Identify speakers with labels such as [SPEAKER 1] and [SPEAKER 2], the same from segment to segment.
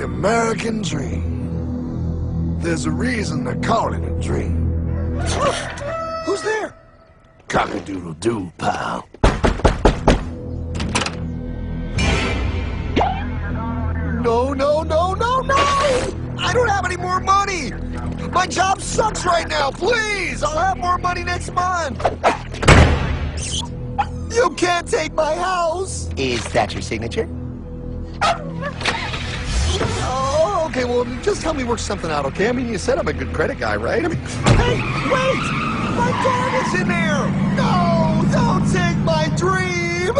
[SPEAKER 1] American dream. There's a reason they call it a dream. Who's there? Cock-a-doodle-doo, pal. No, no, no, no, no! I don't have any more money! My job sucks right now, please! I'll have more money next month! You can't take my house!
[SPEAKER 2] Is that your signature?
[SPEAKER 1] Oh, okay, well, just help me work something out, okay? I mean, you said I'm a good credit guy, right? I mean, hey, wait! My dog is in there! No, don't take my dream!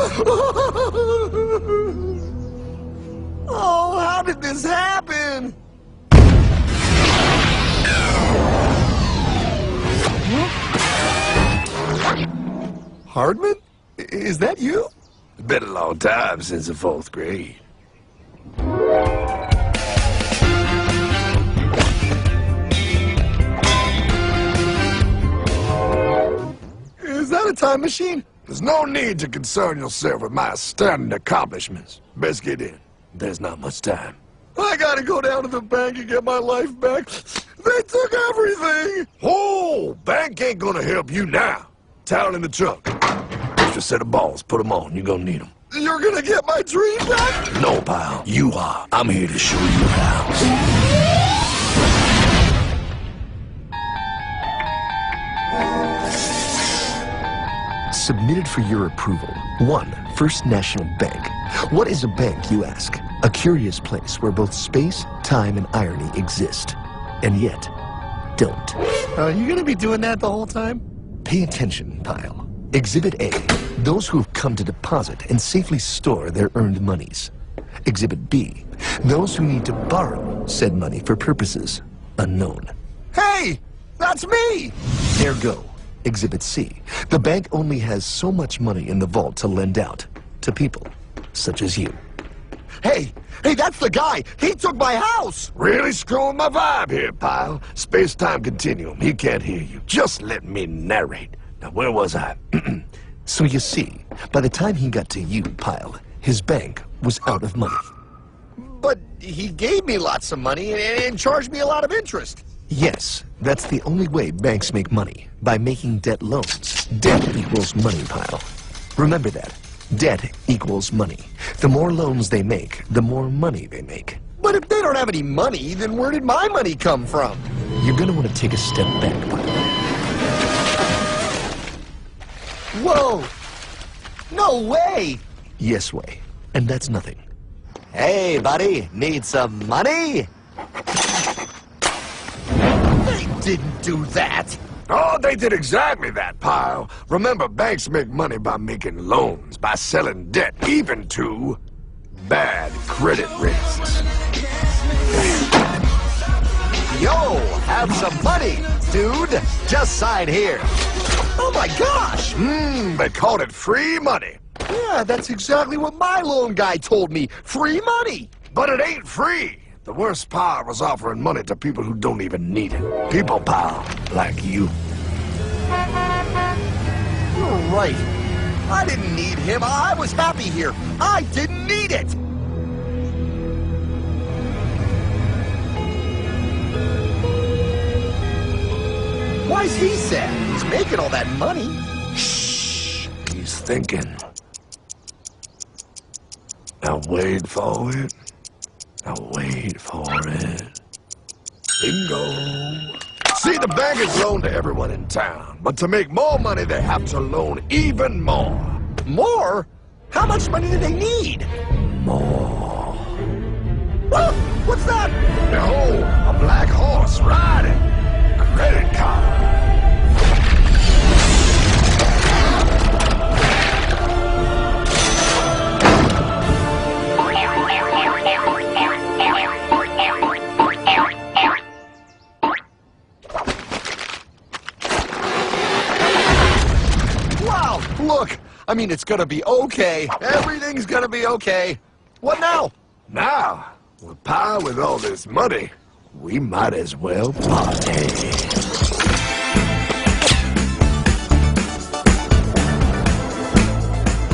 [SPEAKER 1] Oh, how did this happen? Hardman? Is that you? It's been a long time since the 4th grade. Is that a time machine? There's no need to concern yourself with my astounding accomplishments. Best get in. There's not much time. I gotta go down to the bank and get my life back. They took everything! Oh, bank ain't gonna help you now. Towel in the trunk. Extra set of balls. Put them on. You're gonna need them. You're gonna get my dream back? No, pal. You are. I'm here to show you how.
[SPEAKER 3] Submitted for your approval. 1. First National Bank. What is a bank, you ask? A curious place where both space, time, and irony exist. And yet, don't.
[SPEAKER 1] Are you gonna be doing that the whole time?
[SPEAKER 3] Pay attention, pile. Exhibit A. Those who have come to deposit and safely store their earned monies. Exhibit B. Those who need to borrow said money for purposes unknown.
[SPEAKER 1] Hey! That's me!
[SPEAKER 3] Ergo. Exhibit C. The bank only has so much money in the vault to lend out to people such as you.
[SPEAKER 1] Hey, that's the guy! He took my house! Really screwing my vibe here, pal. Space-time continuum. He can't hear you. Just let me narrate. Now, where was I?
[SPEAKER 3] So you see, by the time he got to you, pile, his bank was out of money.
[SPEAKER 1] But he gave me lots of money and charged me a lot of interest.
[SPEAKER 3] Yes, that's the only way banks make money, by making debt loans. Debt equals money, pile. Remember that. Debt equals money. The more loans they make, the more money they make.
[SPEAKER 1] But if they don't have any money, then where did my money come from?
[SPEAKER 3] You're gonna want to take a step back, pile.
[SPEAKER 1] Whoa! No way!
[SPEAKER 3] Yes way. And that's nothing.
[SPEAKER 2] Hey, buddy, need some money?
[SPEAKER 1] They didn't do that!
[SPEAKER 4] Oh, they did exactly that, pal. Remember, banks make money by making loans, by selling debt, even to bad credit risks.
[SPEAKER 2] Yo, have some money, dude. Just sign here.
[SPEAKER 1] Oh my gosh!
[SPEAKER 4] They called it free money.
[SPEAKER 1] Yeah, that's exactly what my loan guy told me. Free money!
[SPEAKER 4] But it ain't free. The worst part was offering money to people who don't even need it. People, pal, like you.
[SPEAKER 1] You're right. I didn't need him. I was happy here. I didn't need it. Why's he sad? He's making all that money.
[SPEAKER 4] Shh. He's thinking. Now wait for it. Now wait for it. Bingo. See, the bankers loan to everyone in town, but to make more money, they have to loan even more.
[SPEAKER 1] More? How much money do they need?
[SPEAKER 4] More.
[SPEAKER 1] Oh, what's that?
[SPEAKER 4] Behold, a black horse riding. Credit card.
[SPEAKER 1] Look, I mean, it's gonna be okay. Everything's gonna be okay. What now?
[SPEAKER 4] Now, with power with all this money, we might as well party.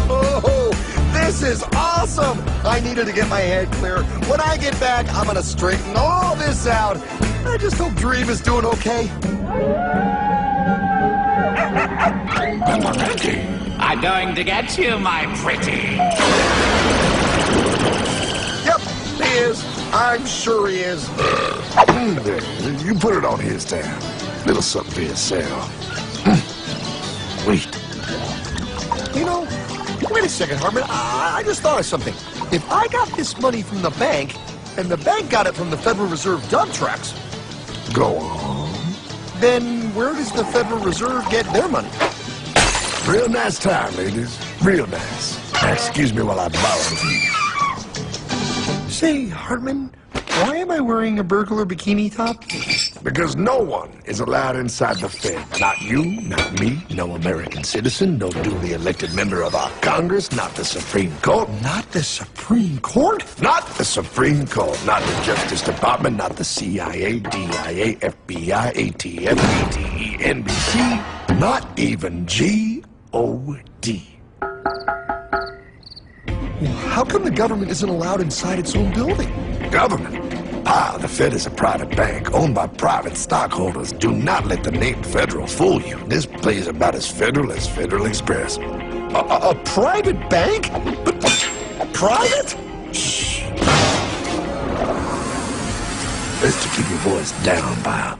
[SPEAKER 1] Oh, this
[SPEAKER 2] This is awesome! I needed to get my head clear. When I get back, I'm gonna straighten all this out. I just hope Dream is doing okay.
[SPEAKER 5] I'm going to get you, my pretty.
[SPEAKER 2] Yep, he is. I'm sure he is.
[SPEAKER 1] There, you put it on his tab. Little something for yourself. Wait.
[SPEAKER 3] You know, wait a second, Hartman. I just thought of something. If I got this money from the bank, and the bank got it from the Federal Reserve dump trucks,
[SPEAKER 1] Go on.
[SPEAKER 3] then where does the Federal Reserve get their money?
[SPEAKER 1] Real nice time, ladies. Real nice. Now, excuse me while I borrow these.
[SPEAKER 3] Say, Hartman, why am I wearing a burglar bikini top?
[SPEAKER 1] Because no one is allowed inside the Fed. Not you, not me, no American citizen, no duly elected member of our Congress, not the Supreme Court.
[SPEAKER 3] Not the Supreme Court?
[SPEAKER 1] Not the Supreme Court, not the Justice Department, not the CIA, DIA, FBI, ATF, ATE, NBC, not even G-O-D.
[SPEAKER 3] How come the government isn't allowed inside its own building?
[SPEAKER 1] Government? The Fed is a private bank owned by private stockholders. Do not let the name Federal fool you. This place is about as Federal as Federal Express.
[SPEAKER 3] A private bank? Private?
[SPEAKER 1] Shh. Best to keep your voice down, pal.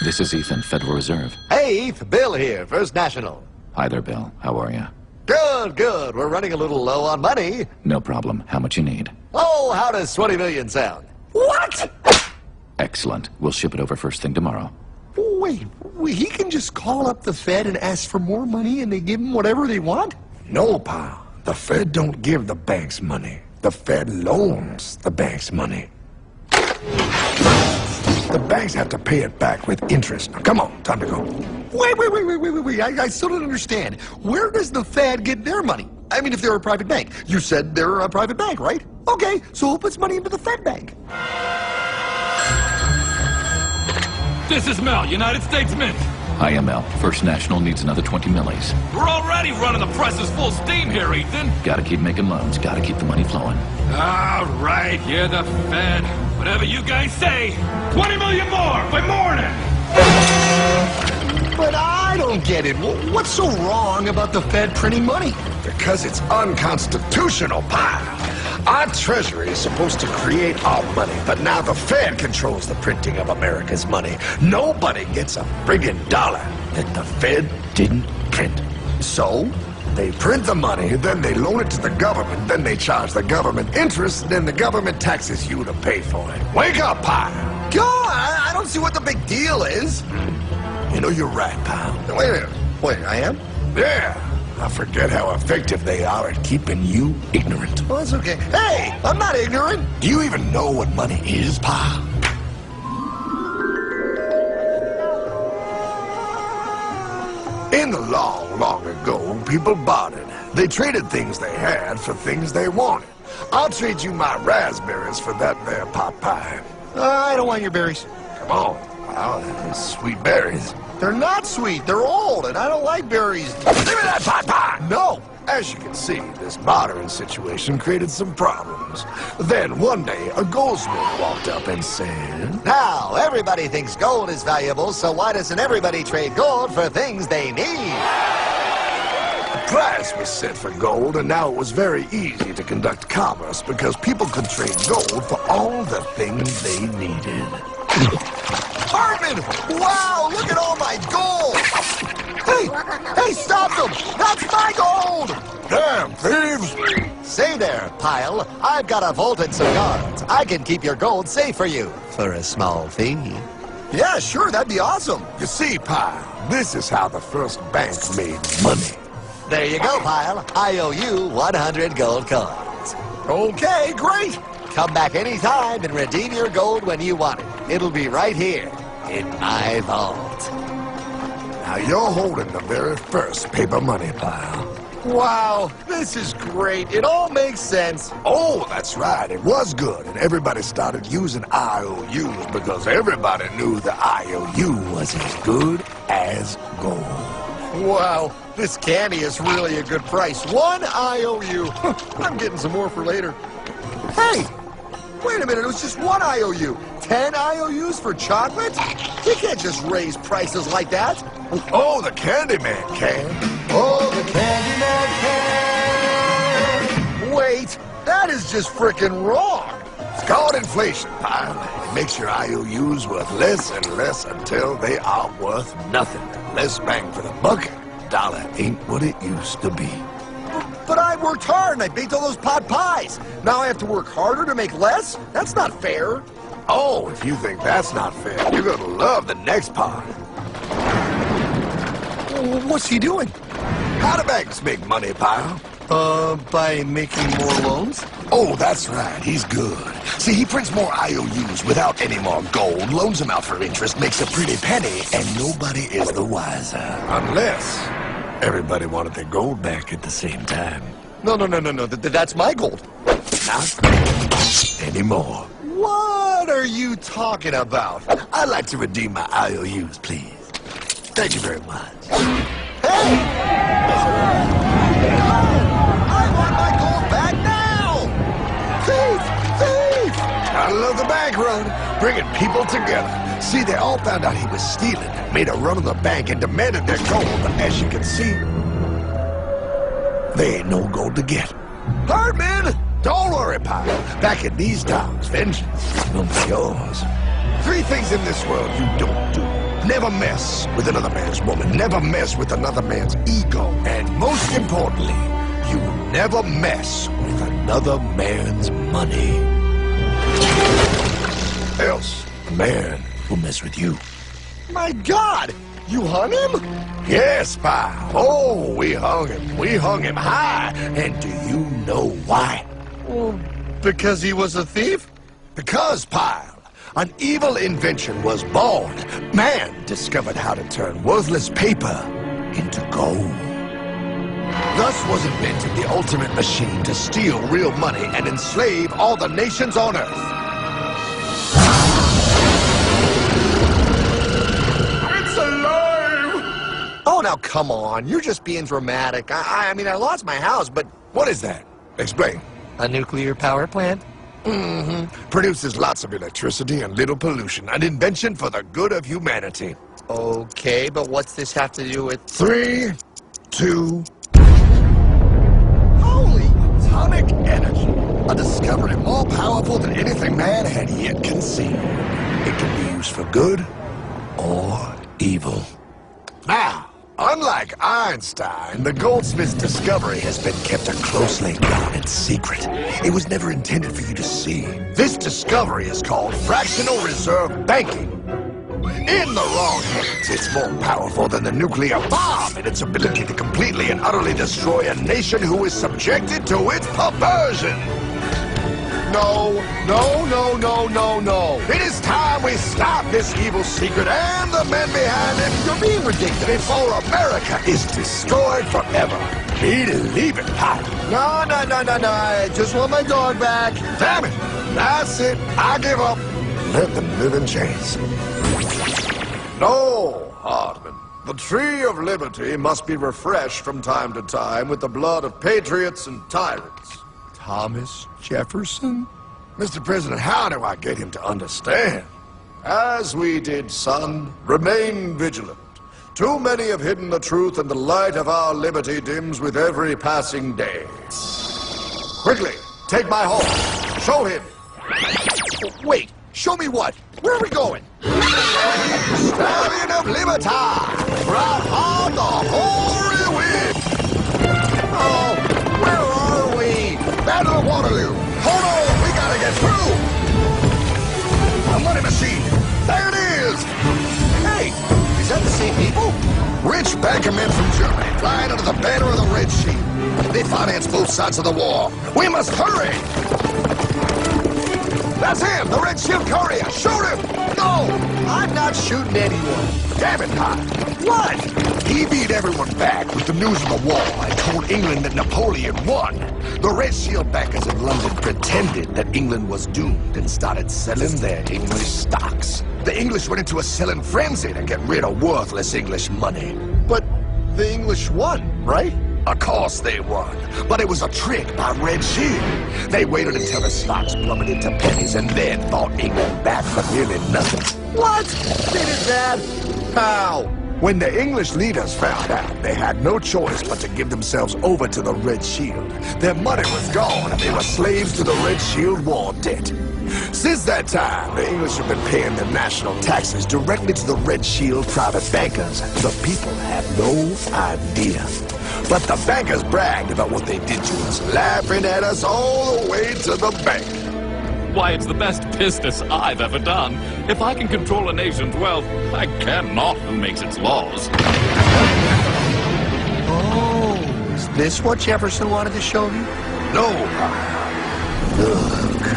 [SPEAKER 6] This is Ethan, Federal Reserve.
[SPEAKER 2] Hey, Eth, Bill here, First National.
[SPEAKER 6] Hi there, Bill. How are you?
[SPEAKER 2] Good, good. We're running a little low on money.
[SPEAKER 6] No problem. How much you need?
[SPEAKER 2] Oh, how does 20 million sound?
[SPEAKER 3] What?
[SPEAKER 6] Excellent. We'll ship it over first thing tomorrow.
[SPEAKER 3] Wait, he can just call up the Fed and ask for more money and they give him whatever they want?
[SPEAKER 1] No, pal. The Fed don't give the banks money. The Fed loans the banks money. The banks have to pay it back with interest. Now, come on, time to go.
[SPEAKER 3] Wait. I still don't understand. Where does the Fed get their money? I mean, if they're a private bank. You said they're a private bank, right? Okay, so who puts money into the Fed bank?
[SPEAKER 7] This is Mel, United States Mint.
[SPEAKER 6] IML. First National needs another 20 millis.
[SPEAKER 7] We're already running the presses full steam here, Ethan.
[SPEAKER 6] Gotta keep making loans. Gotta keep the money flowing.
[SPEAKER 7] All right, you're the Fed. Whatever you guys say. 20 million more by morning.
[SPEAKER 3] But I don't get it. What's so wrong about the Fed printing money?
[SPEAKER 1] Because it's unconstitutional, pal. Our Treasury is supposed to create our money, but now the Fed controls the printing of America's money. Nobody gets a friggin' dollar that the Fed didn't print. So, they print the money, then they loan it to the government, then they charge the government interest, then the government taxes you to pay for it. Wake up, pal!
[SPEAKER 3] God, I don't see what the big deal is.
[SPEAKER 1] You know, you're right, pal.
[SPEAKER 3] Wait a minute. Wait, I am?
[SPEAKER 1] Yeah. I forget how effective they are at keeping you ignorant.
[SPEAKER 3] Well, that's okay. Hey, I'm not ignorant.
[SPEAKER 1] Do you even know what money is, pal? In the long, long ago, people bartered. They traded things they had for things they wanted. I'll trade you my raspberries for that there pot pie.
[SPEAKER 3] I don't want your berries.
[SPEAKER 1] Come on, pal, those sweet berries.
[SPEAKER 3] They're not sweet. They're old, and I don't like berries.
[SPEAKER 1] Give me that pot pie!
[SPEAKER 3] No.
[SPEAKER 1] As you can see, this bartering situation created some problems. Then one day, a goldsmith walked up and said,
[SPEAKER 2] Now, everybody thinks gold is valuable, so why doesn't everybody trade gold for things they need?
[SPEAKER 1] a price was set for gold, and now it was very easy to conduct commerce because people could trade gold for all the things they needed.
[SPEAKER 3] Hartman! Wow, look at all my gold! Hey, stop them! That's my gold!
[SPEAKER 1] Damn, thieves!
[SPEAKER 2] Say there, Pile. I've got a vault and some guards. I can keep your gold safe for you for a small fee.
[SPEAKER 3] Yeah, sure, that'd be awesome.
[SPEAKER 1] You see, Pyle, this is how the first bank made money.
[SPEAKER 2] There you go, Pile. I owe you 100 gold coins.
[SPEAKER 3] Okay, great.
[SPEAKER 2] Come back anytime and redeem your gold when you want it. It'll be right here in my vault.
[SPEAKER 1] Now you're holding the very first paper money, Pyle.
[SPEAKER 3] Wow, this is great. It all makes sense.
[SPEAKER 1] Oh, that's right. It was good, and everybody started using IOUs because everybody knew the IOU was as good as gold.
[SPEAKER 3] Wow,
[SPEAKER 2] This candy is really a good price. 1 IOU. I'm getting some more for later. Hey! Wait a minute, it was just 1 IOU. 10 IOUs for chocolate? You can't just raise prices like that.
[SPEAKER 4] Oh, the Candyman can.
[SPEAKER 2] Oh, the Candyman can. Wait, that is just frickin' wrong.
[SPEAKER 4] It's called inflation, pal. It makes your IOUs worth less and less until they are worth nothing. Less bang for the buck. Dollar ain't what it used to be.
[SPEAKER 2] But I worked hard and I baked all those pot pies. Now I have to work harder to make less? That's not fair.
[SPEAKER 4] Oh, if you think that's not fair, you're gonna love the next part.
[SPEAKER 2] What's he doing?
[SPEAKER 4] How do banks make money, pal?
[SPEAKER 2] By making more loans?
[SPEAKER 4] Oh, that's right. He's good. See, he prints more IOUs without any more gold, loans them out for interest, makes a pretty penny, and nobody is the wiser. Unless everybody wanted their gold back at the same time.
[SPEAKER 2] No. That's my gold.
[SPEAKER 4] Not anymore.
[SPEAKER 2] What are you talking about?
[SPEAKER 4] I'd like to redeem my IOUs, please. Thank you very much.
[SPEAKER 2] Hey! I want my gold back now! Thief!
[SPEAKER 4] I love the bank run, bringing people together. See, they all found out he was stealing, made a run on the bank, and demanded their gold. But as you can see, there ain't no gold to get. Hardman, don't worry, pal. Back in these times, vengeance will be yours. 3 things in this world you don't do. Never mess with another man's woman. Never mess with another man's ego. And most importantly, you never mess with another man's money. Else, a man will mess with you.
[SPEAKER 2] My God! You hung him?
[SPEAKER 4] Yes, pal. Oh, we hung him. We hung him high. And do you know why?
[SPEAKER 2] Well, because he was a thief?
[SPEAKER 4] Because, pal, an evil invention was born. Man discovered how to turn worthless paper into gold. Thus was invented the ultimate machine to steal real money and enslave all the nations on Earth.
[SPEAKER 1] It's alive!
[SPEAKER 2] Oh, now come on. You're just being dramatic. I mean, I lost my house, but...
[SPEAKER 4] What is that? Explain.
[SPEAKER 2] A nuclear power plant?
[SPEAKER 4] Produces lots of electricity and little pollution. An invention for the good of humanity.
[SPEAKER 2] Okay, but what's this have to do with...
[SPEAKER 4] 3, 2...
[SPEAKER 2] Holy!
[SPEAKER 4] Atomic energy. A discovery more powerful than anything man had yet conceived. It can be used for good or evil. Now, unlike Einstein, the goldsmith's discovery has been kept a closely guarded secret. It was never intended for you to see. This discovery is called fractional reserve banking. In the wrong hands, it's more powerful than the nuclear bomb in its ability to completely and utterly destroy a nation who is subjected to its perversion. No. It is time we stop this evil secret and the men behind it.
[SPEAKER 2] You're being ridiculous.
[SPEAKER 4] Before America is destroyed forever. Believe it, pal.
[SPEAKER 2] No. I just want my dog back.
[SPEAKER 4] Damn it. That's it. I give up. Let them live in chains. No, Hardman. The tree of liberty must be refreshed from time to time with the blood of patriots and tyrants. Thomas Jefferson? Mr. President, how do I get him to understand? As we did, son, remain vigilant. Too many have hidden the truth, and the light of our liberty dims with every passing day. Quickly, take my horse. Show him.
[SPEAKER 2] Wait, show me what? Where are we going?
[SPEAKER 4] Stallion of Liberty! Right on the hoary wind!
[SPEAKER 2] Oh, where are we?
[SPEAKER 4] Battle of Waterloo! Hold on, we gotta get through! A money machine! There it is!
[SPEAKER 2] Hey, is that the same people?
[SPEAKER 4] Rich banker men from Germany, flying under the banner of the Red Sheet. They finance both sides of the war. We must hurry! That's him, the Red Shield courier! Shoot him!
[SPEAKER 2] No, I'm not shooting anyone.
[SPEAKER 4] Damn it, Pop!
[SPEAKER 2] What?
[SPEAKER 4] He beat everyone back with the news of the war and told England that Napoleon won. The Red Shield backers in London pretended that England was doomed and started selling their English stocks. The English went into a selling frenzy to get rid of worthless English money.
[SPEAKER 2] But The English won, right?
[SPEAKER 4] Of course they won, but it was a trick by Red Shield. They waited until the stocks plummeted to pennies and then fought England back for nearly nothing.
[SPEAKER 2] What? They did that? How?
[SPEAKER 4] When the English leaders found out, they had no choice but to give themselves over to the Red Shield. Their money was gone and they were slaves to the Red Shield war debt. Since that time, the English have been paying their national taxes directly to the Red Shield private bankers. The people have no idea. But the bankers bragged about what they did to us, laughing at us all the way to the bank.
[SPEAKER 7] Why, it's the best business I've ever done. If I can control a nation's wealth, I care not who makes its laws.
[SPEAKER 2] Oh, is this what Jefferson wanted to show you?
[SPEAKER 4] No, look.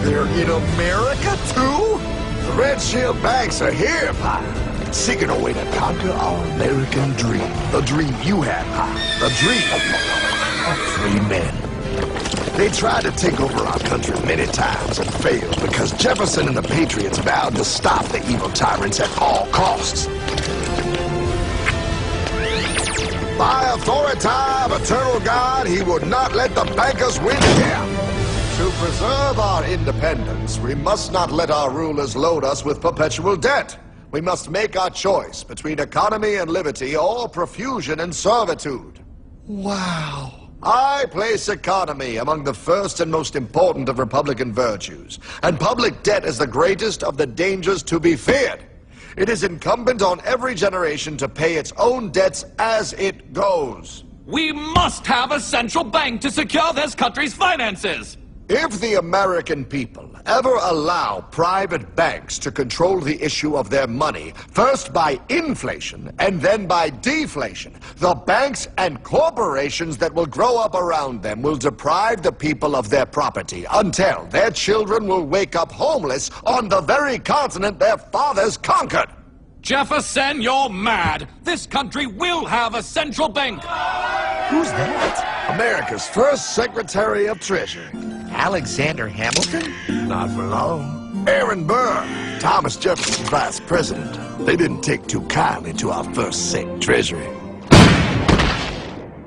[SPEAKER 2] They're in America, too?
[SPEAKER 4] The Red Shield banks are here, Pa. Seeking a way to conquer our American dream. The dream you had, Pa. The dream of free men. They tried to take over our country many times and failed because Jefferson and the Patriots vowed to stop the evil tyrants at all costs. By authority of eternal God, he would not let the bankers win here. To preserve our independence, we must not let our rulers load us with perpetual debt. We must make our choice between economy and liberty or profusion and servitude.
[SPEAKER 2] Wow.
[SPEAKER 4] I place economy among the first and most important of Republican virtues, and public debt is the greatest of the dangers to be feared. It is incumbent on every generation to pay its own debts as it goes.
[SPEAKER 7] We must have a central bank to secure this country's finances.
[SPEAKER 4] If the American people ever allow private banks to control the issue of their money, first by inflation and then by deflation, the banks and corporations that will grow up around them will deprive the people of their property until their children will wake up homeless on the very continent their fathers conquered.
[SPEAKER 7] Jefferson, you're mad. This country will have a central bank.
[SPEAKER 2] Who's that?
[SPEAKER 4] America's first Secretary of Treasury.
[SPEAKER 2] Alexander Hamilton?
[SPEAKER 4] Not for long. Aaron Burr, Thomas Jefferson's vice president. They didn't take too kindly to our first Sec Treasury.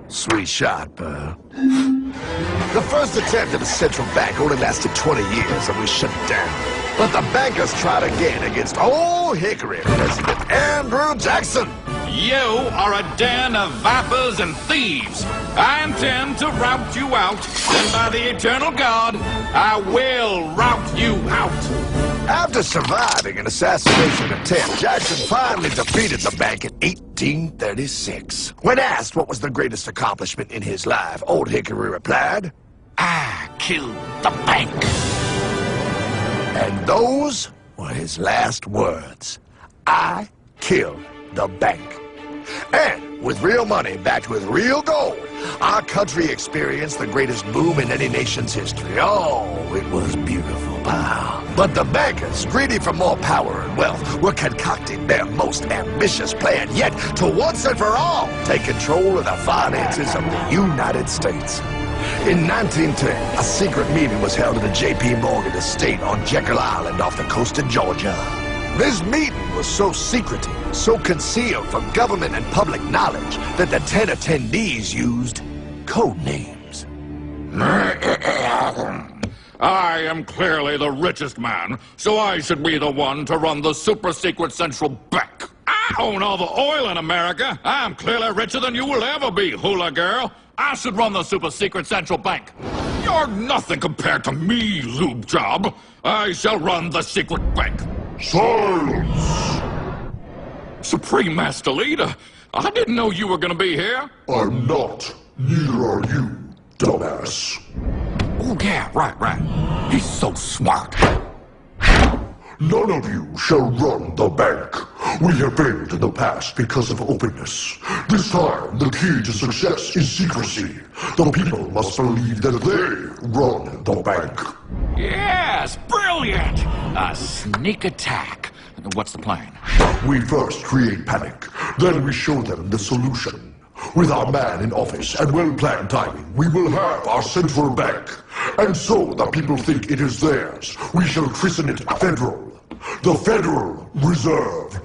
[SPEAKER 4] Sweet shot, Burr. The first attempt at a central bank only lasted 20 years and we shut it down. But the bankers tried again against Old Hickory President Andrew Jackson.
[SPEAKER 7] You are a den of vipers and thieves. I intend to rout you out, and by the eternal God, I will rout you out.
[SPEAKER 4] After surviving an assassination attempt, Jackson finally defeated the bank in 1836. When asked what was the greatest accomplishment in his life, Old Hickory replied,
[SPEAKER 5] I killed the bank.
[SPEAKER 4] And those were his last words. I killed the bank. And with real money backed with real gold, our country experienced the greatest boom in any nation's history. Oh, it was beautiful, pal. But the bankers, greedy for more power and wealth, were concocting their most ambitious plan yet to once and for all take control of the finances of the United States. In 1910, a secret meeting was held at the J.P. Morgan estate on Jekyll Island off the coast of Georgia. This meeting was so secretive, so concealed from government and public knowledge that the 10 attendees used code names.
[SPEAKER 7] I am clearly the richest man, so I should be the one to run the super-secret central bank. I own all the oil in America. I'm clearly richer than you will ever be, hula girl. I should run the super-secret central bank. You're nothing compared to me, lube job. I shall run the secret bank.
[SPEAKER 1] Silence!
[SPEAKER 7] Supreme Master Leader, I didn't know you were gonna be here.
[SPEAKER 1] I'm not. Neither are you, dumbass.
[SPEAKER 7] Oh, yeah, right. He's so smart.
[SPEAKER 1] None of you shall run the bank. We have failed in the past because of openness. This time, the key to success is secrecy. The people must believe that they run the bank.
[SPEAKER 7] Yes, brilliant! A sneak attack. What's the plan?
[SPEAKER 1] We first create panic, then we show them the solution. With our man in office and well-planned timing, we will have our central bank. And so the people think it is theirs. We shall christen it Federal. The Federal Reserve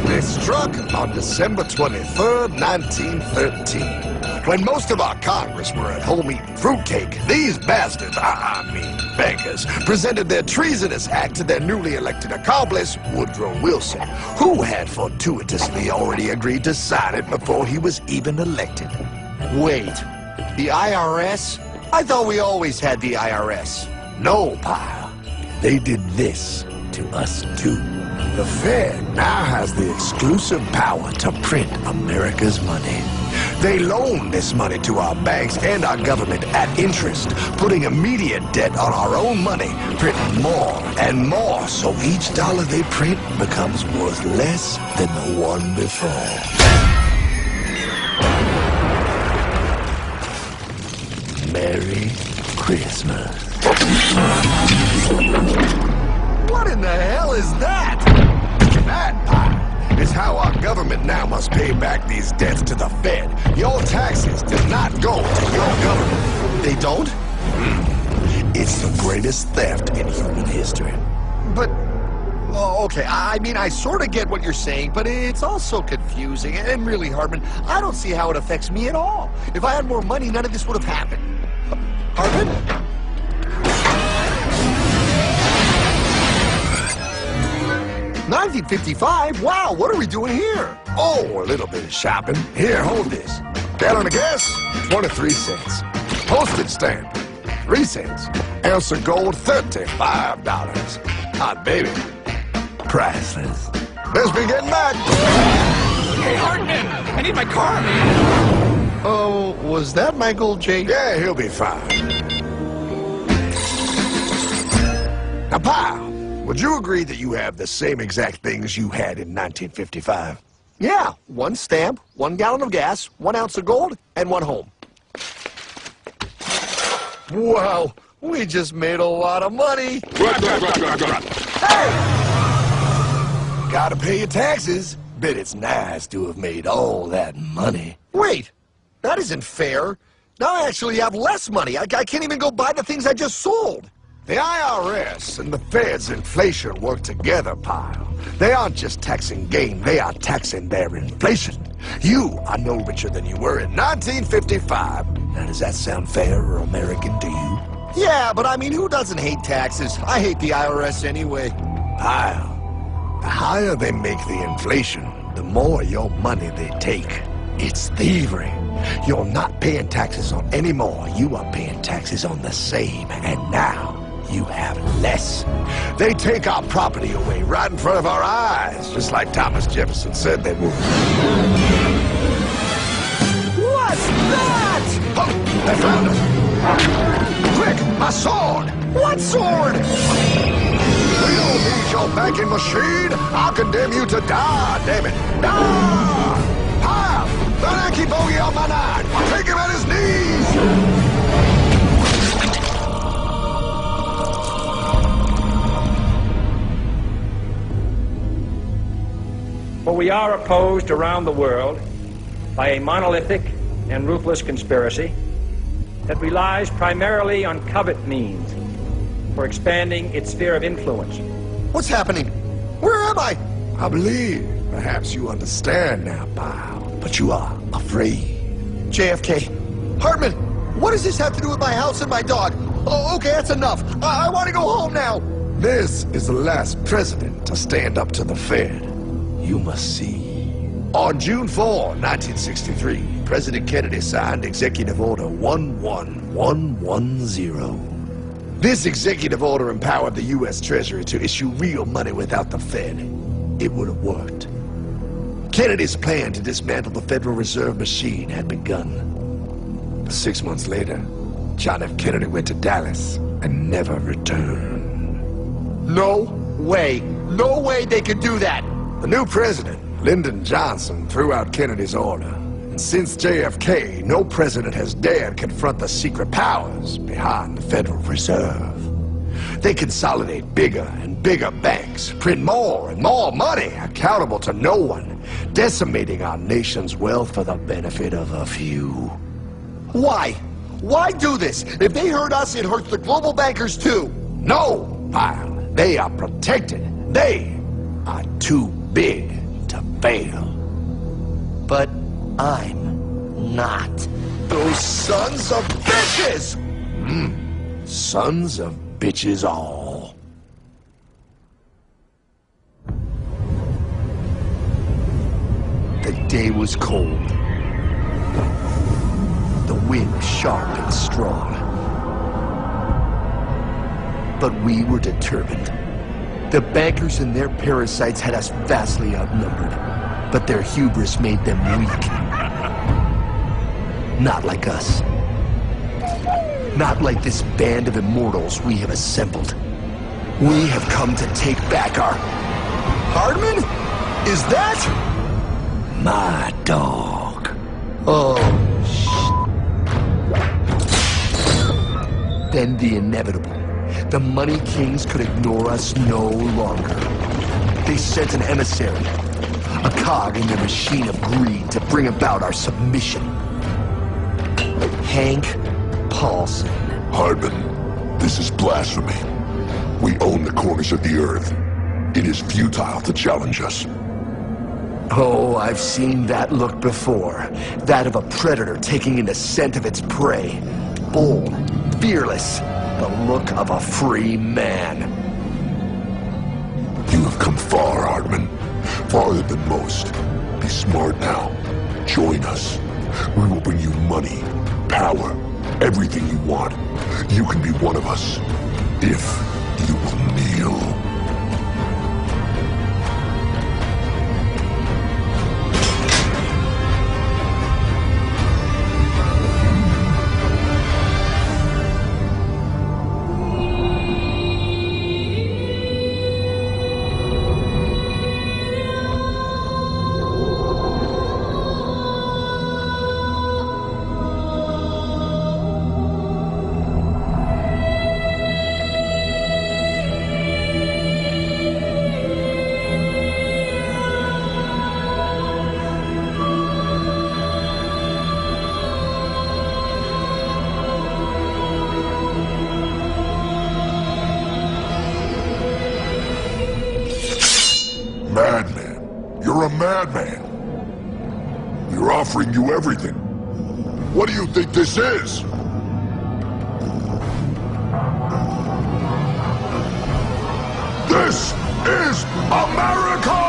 [SPEAKER 1] They struck on December 23rd, 1913. When most of our Congress were at home eating fruitcake, these bastards, I mean bankers, presented their treasonous act to their newly elected accomplice, Woodrow Wilson, who had fortuitously already agreed to sign it before he was even elected.
[SPEAKER 2] Wait, the IRS? I thought we always had the IRS.
[SPEAKER 1] No, pal. They did this to us too. The Fed now has the exclusive power to print America's money. They loan this money to our banks and our government at interest, putting immediate debt on our own money, printing more and more, so each dollar they print becomes worth less than the one before. Merry Christmas.
[SPEAKER 2] What in the hell is that?
[SPEAKER 1] That, pal, is how our government now must pay back these debts to the Fed. Your taxes do not go to your government.
[SPEAKER 2] They don't?
[SPEAKER 1] It's the greatest theft in human history.
[SPEAKER 2] But, oh, okay, I mean, I sort of get what you're saying, but it's also confusing. And really, Hartman, I don't see how it affects me at all. If I had more money, none of this would have happened. Hartman? 1955? Wow, what are we doing here?
[SPEAKER 1] Oh, a little bit of shopping. Here, hold this. Gallon of gas, 23 cents. Postage stamp, 3 cents. Ounce of gold, $35. Hot baby. Priceless. Best be getting back.
[SPEAKER 5] Hey, Hartman! I need my car!
[SPEAKER 2] Oh, was that my gold, Jay?
[SPEAKER 1] Yeah, he'll be fine. Now, pal, would you agree that you have the same exact things you had in 1955?
[SPEAKER 2] Yeah, 1 stamp, 1 gallon of gas, 1 ounce of gold, and 1 home. Wow, we just made a lot of money.
[SPEAKER 1] Gotta pay your taxes. Bet it's nice to have made all that money.
[SPEAKER 2] Wait, that isn't fair. Now I actually have less money. I can't even go buy the things I just sold.
[SPEAKER 1] The IRS and the Fed's inflation work together, pal. They aren't just taxing gain, they are taxing their inflation. You are no richer than you were in 1955. Now, does that sound fair or American to you?
[SPEAKER 2] Yeah, but I mean, who doesn't hate taxes? I hate the IRS anyway.
[SPEAKER 1] Pal, the higher they make the inflation, the more your money they take. It's thievery. You're not paying taxes on any more. You are paying taxes on the same, and now you have less. They take our property away right in front of our eyes, just like Thomas Jefferson said they would.
[SPEAKER 2] What's that?
[SPEAKER 1] Oh, they found us. Quick, my sword!
[SPEAKER 2] What sword?
[SPEAKER 1] We don't need your banking machine. I'll condemn you to die, damn it. Die! Pile! Throw that key bogey on my 9. Take him at his knees!
[SPEAKER 8] For we are opposed around the world by a monolithic and ruthless conspiracy that relies primarily on covert means for expanding its sphere of influence.
[SPEAKER 2] What's happening? Where am I?
[SPEAKER 1] I believe perhaps you understand now, pal, but you are afraid.
[SPEAKER 2] JFK. Hartman, what does this have to do with my house and my dog? Oh, okay, that's enough. I want to go home now.
[SPEAKER 1] This is the last president to stand up to the Fed. You must see. On June 4, 1963, President Kennedy signed Executive Order 11110. This executive order empowered the U.S. Treasury to issue real money without the Fed. It would have worked. Kennedy's plan to dismantle the Federal Reserve machine had begun. But 6 months later, John F. Kennedy went to Dallas and never returned.
[SPEAKER 2] No way. No way they could do that.
[SPEAKER 1] The new president, Lyndon Johnson, threw out Kennedy's order. And since JFK, no president has dared confront the secret powers behind the Federal Reserve. They consolidate bigger and bigger banks, print more and more money, accountable to no one, decimating our nation's wealth for the benefit of a few.
[SPEAKER 2] Why? Why do this? If they hurt us, it hurts the global bankers too.
[SPEAKER 4] No, pal. They are protected. They are too big to fail.
[SPEAKER 3] But I'm not.
[SPEAKER 2] Those sons of bitches!
[SPEAKER 4] Sons of bitches all.
[SPEAKER 3] The day was cold. The wind sharp and strong. But we were determined. The bankers and their parasites had us vastly outnumbered, but their hubris made them weak. Not like us. Not like this band of immortals we have assembled. We have come to take back our...
[SPEAKER 2] Hardman? Is that...
[SPEAKER 4] My dog.
[SPEAKER 3] Oh, Then the inevitable. The Money Kings could ignore us no longer. They sent an emissary, a cog in their machine of greed to bring about our submission. Hank Paulson.
[SPEAKER 1] Hardman, this is blasphemy. We own the corners of the earth. It is futile to challenge us.
[SPEAKER 3] Oh, I've seen that look before. That of a predator taking in the scent of its prey. Bold, fearless, the look of a free man.
[SPEAKER 1] You have come far, Hardman. Farther than most. Be smart now. Join us. We will bring you money, power, everything you want. You can be one of us, if you will kneel. Madman. You're a madman. We're offering you everything. What do you think this is? This is America!